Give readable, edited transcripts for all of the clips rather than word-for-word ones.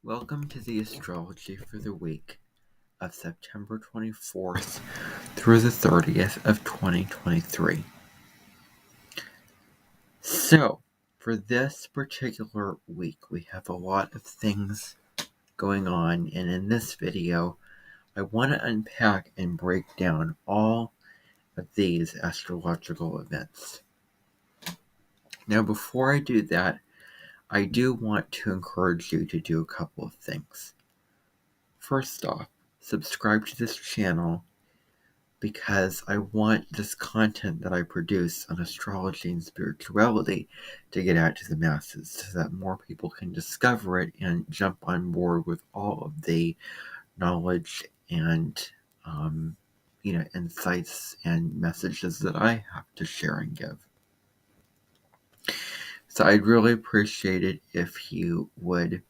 Welcome to the astrology for the week of September 24th through the 30th of 2023. So, for this particular week, we have a lot of things going on, and in this video, I want to unpack and break down all of these astrological events. Now, before I do that, I do want to encourage you to do a couple of things. First off, subscribe to this channel because I want this content that I produce on astrology and spirituality to get out to the masses so that more people can discover it and jump on board with all of the knowledge and insights and messages that I have to share and give. So I'd really appreciate it if you would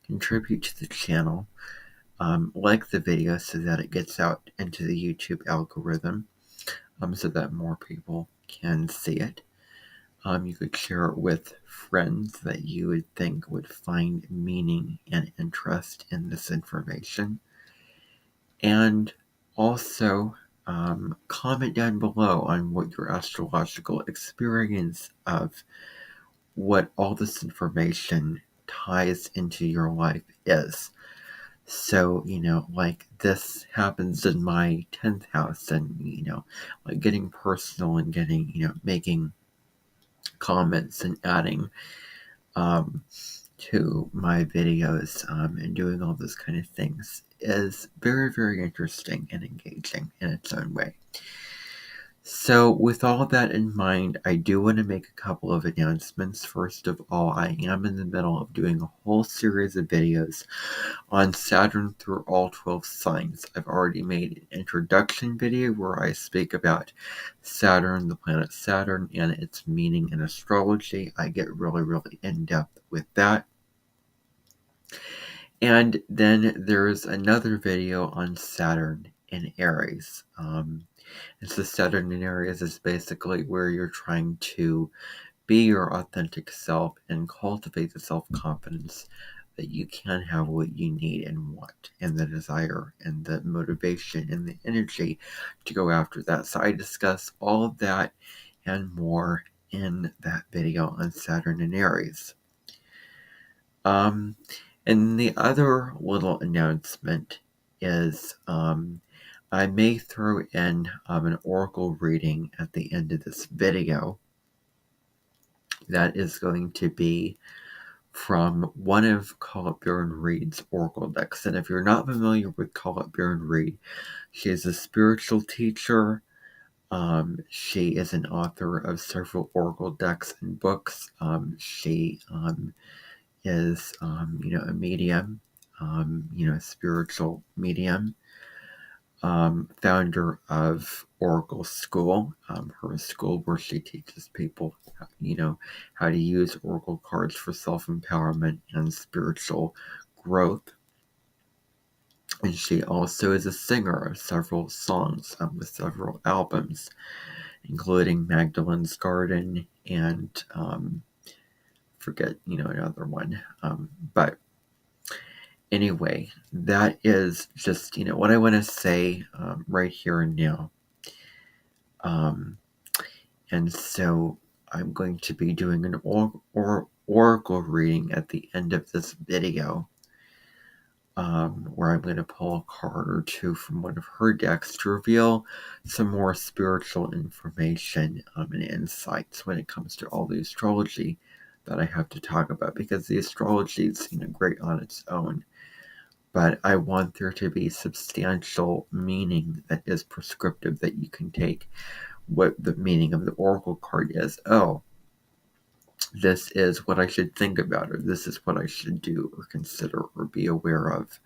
contribute to the channel, like the video so that it gets out into the YouTube algorithm, so that more people can see it. You could share it with friends that you would think would find meaning and interest in this information. And also, comment down below on what your astrological experience of what all this information ties into your life is. So, like this happens in my 10th house, and, like getting personal and getting, making comments and adding to my videos and doing all those kind of things is very, very interesting and engaging in its own way. So with all of that in mind, I do want to make a couple of announcements. First of all, I am in the middle of doing a whole series of videos on Saturn through all 12 signs. I've already made an introduction video where I speak about Saturn, the planet Saturn, and its meaning in astrology. I get really, really in-depth with that. And then there's another video on Saturn in Aries. It's the Saturn in Aries is basically where you're trying to be your authentic self and cultivate the self-confidence that you can have what you need and want, and the desire and the motivation and the energy to go after that. So I discuss all of that and more in that video on Saturn and Aries. And the other little announcement is I may throw in an oracle reading at the end of this video that is going to be from one of Colette Baron-Reid's oracle decks. And if you're not familiar with Colette Baron-Reid, she is a spiritual teacher. She is an author of several oracle decks and books. She is, a medium, a spiritual medium. Founder of Oracle School, her school where she teaches people, how to use Oracle cards for self-empowerment and spiritual growth. And she also is a singer of several songs with several albums, including Magdalene's Garden and forget, another one. But anyway, that is just, what I want to say right here and now. And so I'm going to be doing an oracle reading at the end of this video, where I'm going to pull a card or two from one of her decks to reveal some more spiritual information and insights when it comes to all the astrology that I have to talk about, because the astrology is great on its own. But I want there to be substantial meaning that is prescriptive, that you can take what the meaning of the oracle card is. Oh, this is what I should think about, or this is what I should do or consider or be aware of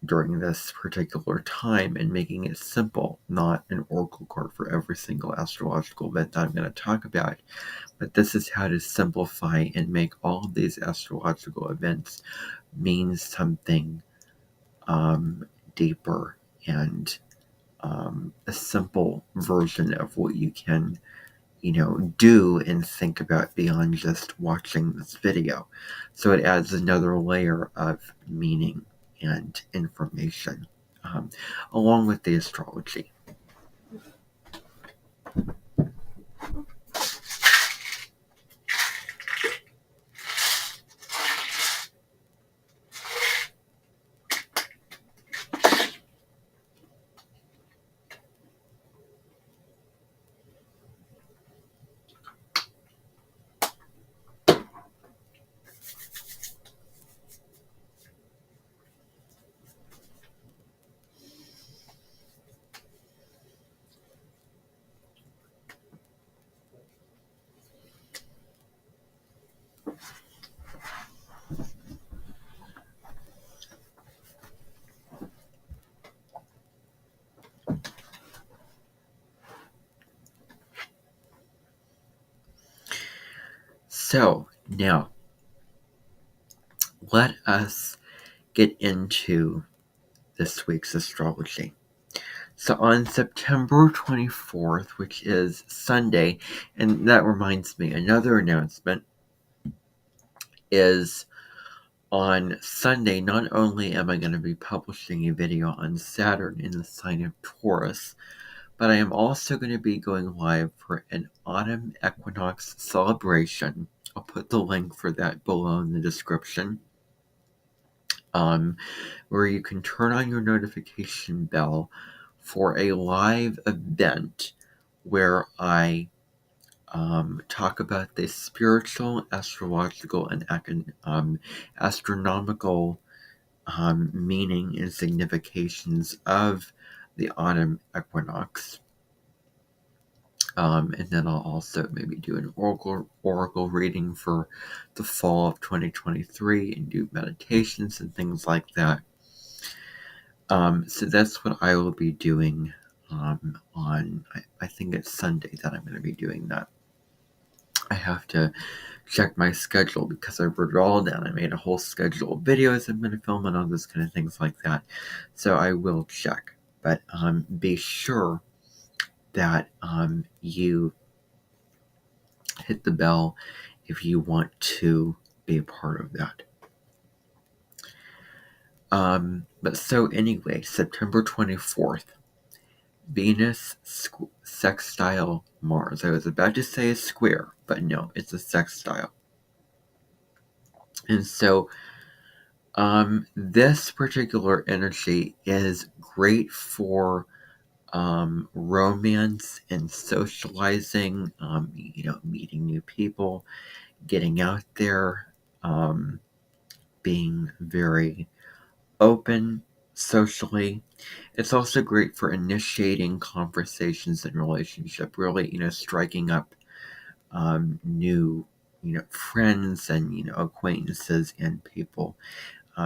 during this particular time, and making it simple, not an oracle card for every single astrological event that I'm going to talk about. But this is how to simplify and make all of these astrological events mean something deeper and a simple version of what you can do and think about beyond just watching this video. So it adds another layer of meaning and information along with the astrology. So now let us get into this week's astrology. So on September 24th, which is Sunday, and that reminds me, another announcement is on Sunday, not only am I going to be publishing a video on Saturn in the sign of Taurus, but I am also going to be going live for an autumn equinox celebration. I'll put the link for that below in the description, where you can turn on your notification bell for a live event where I talk about the spiritual, astrological, and astronomical meaning and significations of the autumn equinox. And then I'll also maybe do an oracle reading for the fall of 2023 and do meditations and things like that. So that's what I will be doing on, I think it's Sunday that I'm going to be doing that. I have to check my schedule because I wrote it all down. I made a whole schedule of videos I'm going to film and all those kind of things like that. So I will check. But be sure that you hit the bell if you want to be a part of that. But so anyway, September 24th, Venus sextile Mars. I was about to say a square, but no, it's a sextile. And so this particular energy is great for romance and socializing, meeting new people, getting out there, being very open socially. It's also great for initiating conversations in relationship, really, striking up new, friends and, acquaintances and people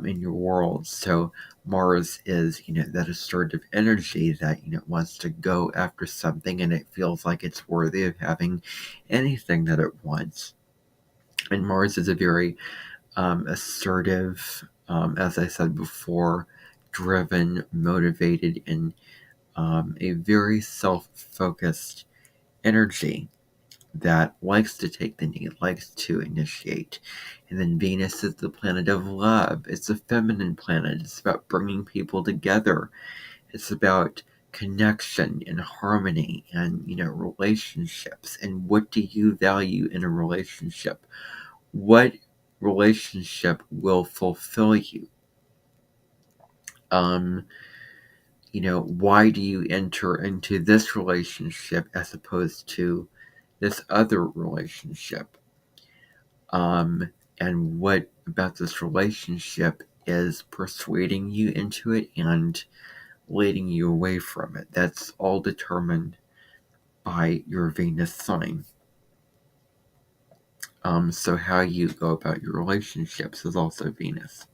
in your world. So Mars is, that assertive energy that, wants to go after something and it feels like it's worthy of having anything that it wants. And Mars is a very assertive, as I said before, driven, motivated, and a very self-focused energy that likes to take the lead, likes to initiate. And then Venus is the planet of love. It's a feminine planet. It's about bringing people together. It's about connection and harmony and, relationships. And what do you value in a relationship? What relationship will fulfill you? Why do you enter into this relationship as opposed to this other relationship? And what about this relationship is persuading you into it and leading you away from it? That's all determined by your Venus sign. So how you go about your relationships is also Venus.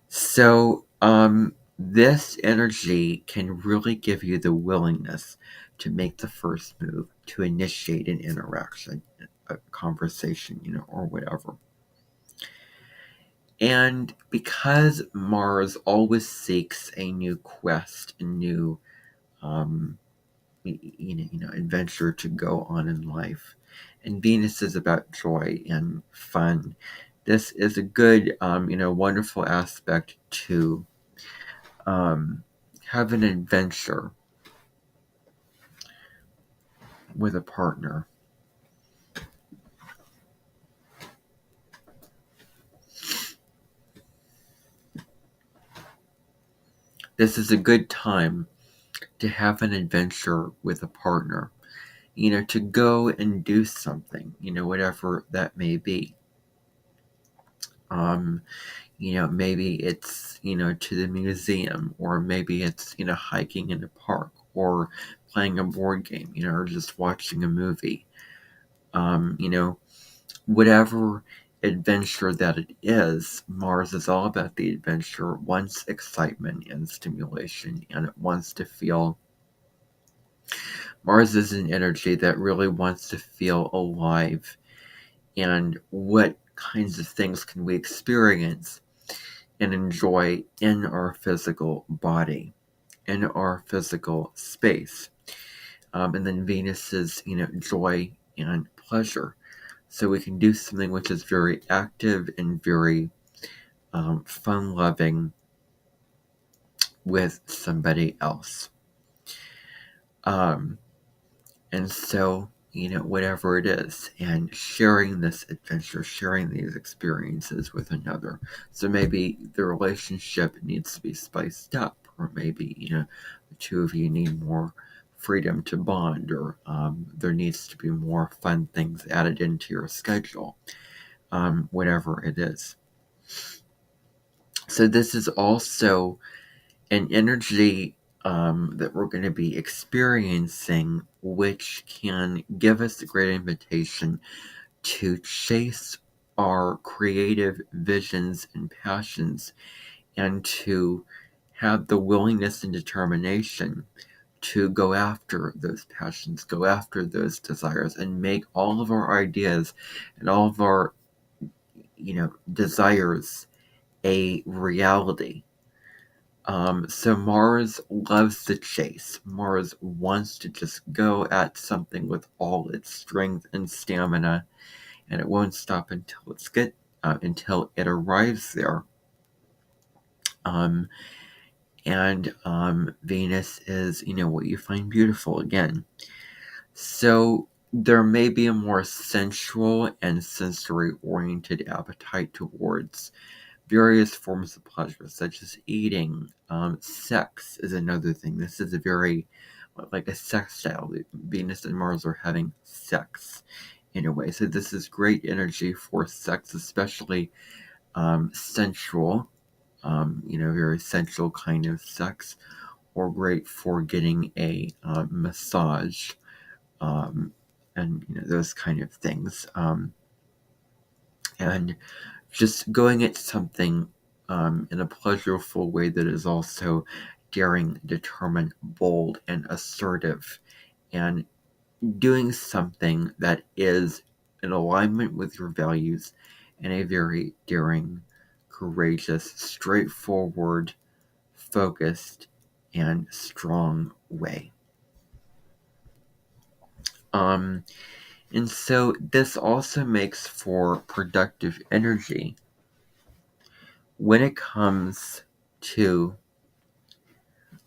So, this energy can really give you the willingness to make the first move, to initiate an interaction, a conversation, or whatever. And because Mars always seeks a new quest, a new adventure to go on in life. And Venus is about joy and fun. This is a good, wonderful aspect to have an adventure with a partner. This is a good time to have an adventure with a partner, to go and do something, whatever that may be. Maybe it's, to the museum, or maybe it's, hiking in a park, or playing a board game, or just watching a movie. Whatever adventure that it is, Mars is all about the adventure, wants excitement and stimulation, and it wants to feel. Mars is an energy that really wants to feel alive. And what kinds of things can we experience and enjoy in our physical body, in our physical space? And then Venus is, joy and pleasure. So we can do something which is very active and very fun-loving with somebody else. And so, whatever it is, and sharing this adventure, sharing these experiences with another. So maybe the relationship needs to be spiced up, or maybe, the two of you need more freedom to bond, or there needs to be more fun things added into your schedule, whatever it is. So this is also an energy that we're going to be experiencing, which can give us a great invitation to chase our creative visions and passions, and to have the willingness and determination to go after those passions, go after those desires, and make all of our ideas and all of our, desires a reality. So Mars loves the chase. Mars wants to just go at something with all its strength and stamina, and it won't stop until it arrives there. And Venus is, what you find beautiful again. So there may be a more sensual and sensory-oriented appetite towards various forms of pleasure, such as eating. Sex is another thing. This is a very, like a sex style. Venus and Mars are having sex in a way. So this is great energy for sex, especially sensual, very sensual kind of sex, or great for getting a massage, and those kind of things. And just going at something in a pleasurable way that is also daring, determined, bold, and assertive, and doing something that is in alignment with your values in a very daring, courageous, straightforward, focused, and strong way. And so this also makes for productive energy when it comes to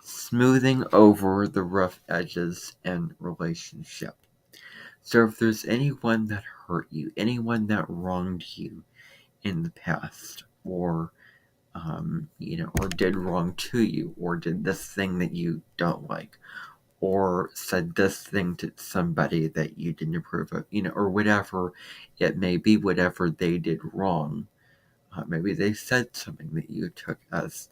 smoothing over the rough edges in relationship. So if there's anyone that hurt you, anyone that wronged you in the past, or or did wrong to you, or did this thing that you don't like, or said this thing to somebody that you didn't approve of, or whatever it may be, whatever they did wrong. Maybe they said something that you took as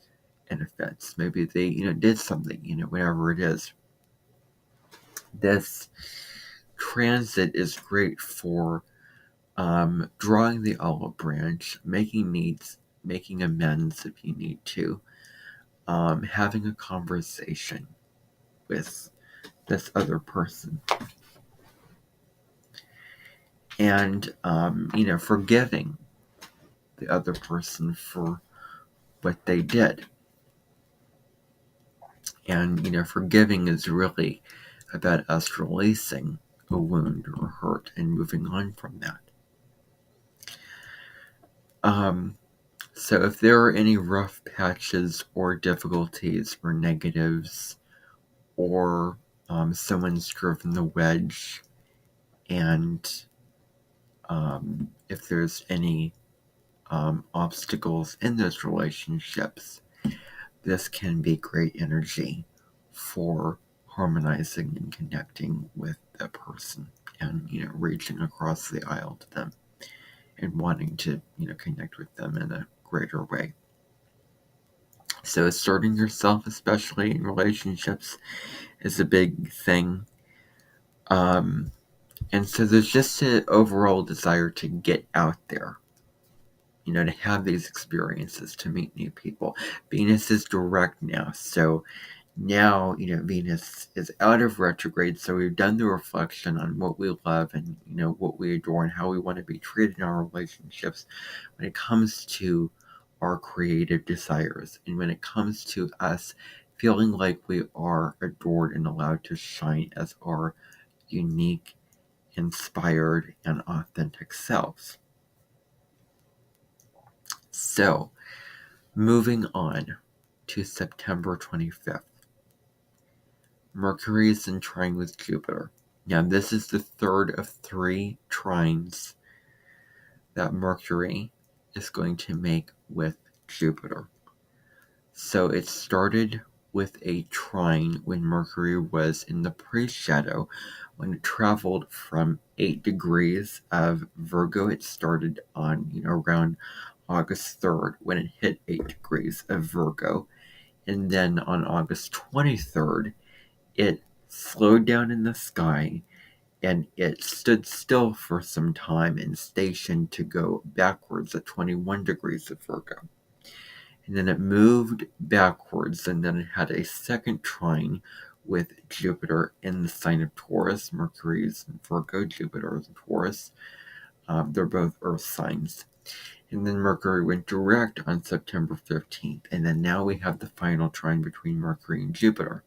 an offense. Maybe they, did something, whatever it is. This transit is great for drawing the olive branch, making amends if you need to, having a conversation with this other person, and forgiving the other person for what they did. And forgiving is really about us releasing a wound or hurt and moving on from that. So if there are any rough patches or difficulties or negatives, or someone's driven the wedge, and if there's any obstacles in those relationships, this can be great energy for harmonizing and connecting with that person, and reaching across the aisle to them and wanting to connect with them in a greater way. So asserting yourself, especially in relationships, is a big thing. And so there's just an overall desire to get out there, to have these experiences, to meet new people. Venus is direct now, so now, Venus is out of retrograde, so we've done the reflection on what we love and, what we adore and how we want to be treated in our relationships when it comes to our creative desires, and when it comes to us feeling like we are adored and allowed to shine as our unique, inspired, and authentic selves. So, moving on to September 25th. Mercury is in trine with Jupiter. Now, this is the third of 3 trines that Mercury is going to make with Jupiter. So it started with a trine when Mercury was in the pre-shadow, when it traveled from 8 degrees of Virgo. It started on, around August 3rd when it hit 8 degrees of Virgo. And then on August 23rd, it slowed down in the sky, and it stood still for some time and stationed to go backwards at 21 degrees of Virgo. And then it moved backwards, and then it had a second trine with Jupiter in the sign of Taurus. Mercury is in Virgo, Jupiter is in Taurus. They're both earth signs. And then Mercury went direct on September 15th. And then now we have the final trine between Mercury and Jupiter.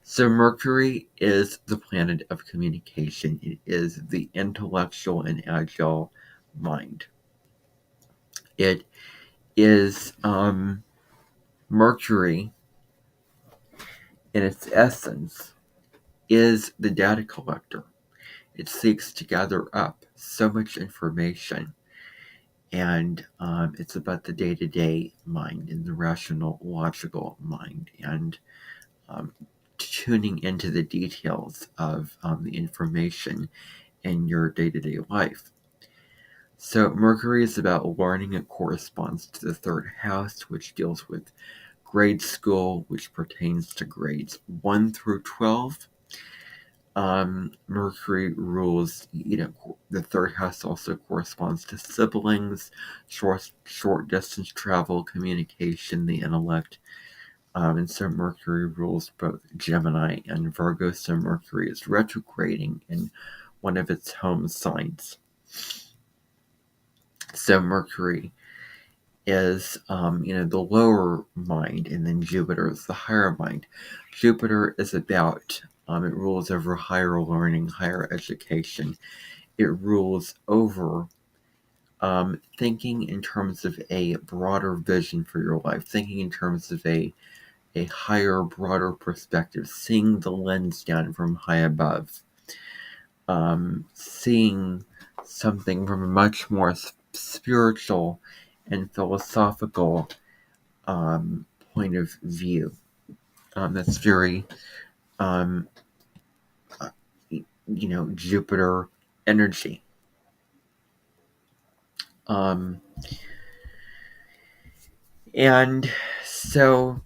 So Mercury is the planet of communication. It is the intellectual and agile mind. It is Mercury, in its essence, is the data collector. It seeks to gather up so much information, and it's about the day-to-day mind and the rational, logical mind, and tuning into the details of the information in your day-to-day life. So Mercury is about learning. It corresponds to the 3rd house, which deals with grade school, which pertains to grades 1 through 12. Mercury rules, the 3rd house also corresponds to siblings, short distance travel, communication, the intellect. And so Mercury rules both Gemini and Virgo. So Mercury is retrograding in one of its home signs. So Mercury is, the lower mind, and then Jupiter is the higher mind. Jupiter is about, it rules over higher learning, higher education. It rules over thinking in terms of a broader vision for your life, thinking in terms of a higher, broader perspective, seeing the lens down from high above, seeing something from a much more spiritual and philosophical point of view. That's very, Jupiter energy. And so